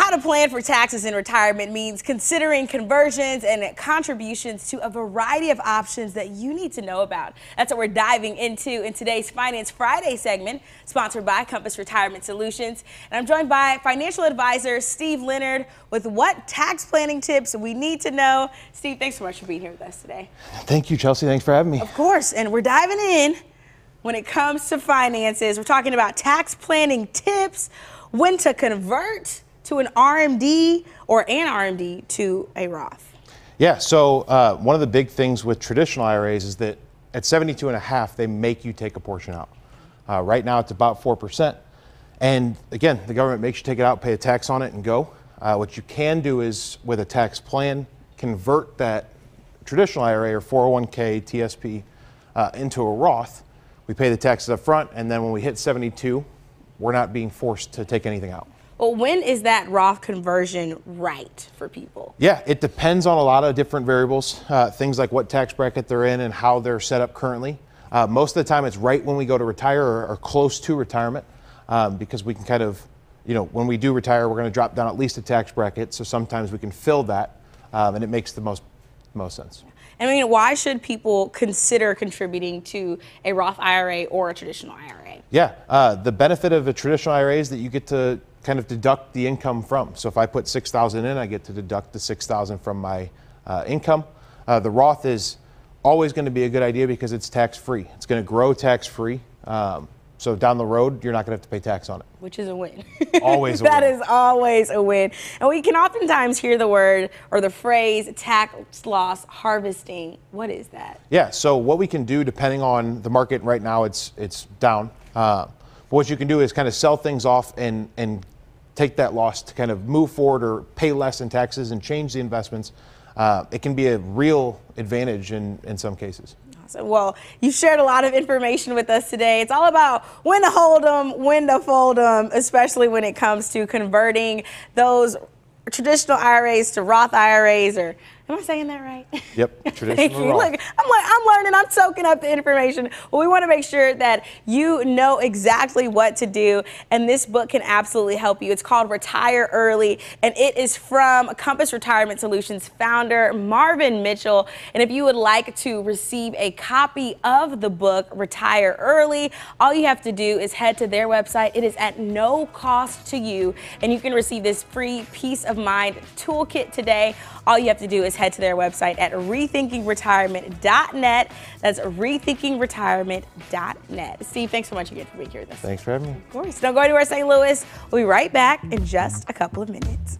How to plan for taxes in retirement means considering conversions and contributions to a variety of options that you need to know about. That's what we're diving into in today's Finance Friday segment, sponsored by Compass Retirement Solutions. And I'm joined by financial advisor Steve Leonard with what tax planning tips we need to know. Steve, thanks so much for being here with us today. Thank you, Chelsea. Thanks for having me. Of course. And we're diving in when it comes to finances. We're talking about tax planning tips, when to convert to an RMD or an RMD to a Roth. Yeah, so one of the big things with traditional IRAs is that at 72.5, they make you take a portion out. Right now it's about 4%. And again, the government makes you take it out, pay a tax on it and go. What you can do is with a tax plan, convert that traditional IRA or 401k, TSP into a Roth. We pay the taxes up front, and then when we hit 72, we're not being forced to take anything out. Well, when is that Roth conversion right for people? Yeah, it depends on a lot of different variables, things like what tax bracket they're in and how they're set up currently. Most of the time it's right when we go to retire or close to retirement, because we can kind of, when we do retire, we're going to drop down at least a tax bracket, so sometimes we can fill that, and it makes the most sense. I mean, why should people consider contributing to a Roth IRA or a traditional IRA? Yeah, the benefit of a traditional IRA is that you get to kind of deduct the income from. So if I put $6,000 in, I get to deduct the $6,000 from my income. The Roth is always going to be a good idea because it's tax-free. It's going to grow tax-free. So down the road, you're not going to have to pay tax on it. Which is a win. Always a win. That is always a win. And we can oftentimes hear the word or the phrase tax loss harvesting. What is that? Yeah, so what we can do, depending on the market right now, it's down. But what you can do is kind of sell things off and take that loss to kind of move forward or pay less in taxes and change the investments. It can be a real advantage in some cases. Awesome. Well, you shared a lot of information with us today. It's all about when to hold them, when to fold them, especially when it comes to converting those traditional IRAs to Roth IRAs, or am I saying that right? Yep, traditional Thank you. Roth. Look, I'm learning, I'm soaking up the information. Well, we want to make sure that you know exactly what to do, and this book can absolutely help you. It's called Retire Early, and it is from Compass Retirement Solutions founder Marvin Mitchell. And if you would like to receive a copy of the book, Retire Early, all you have to do is head to their website. It is at no cost to you, and you can receive this free peace of mind toolkit today. All you have to do is head to their website at rethinkingretirement.net. That's rethinkingretirement.net. Steve, thanks so much again for being here with us. Thanks for having me. Of course. Don't go anywhere, St. Louis. We'll be right back in just a couple of minutes.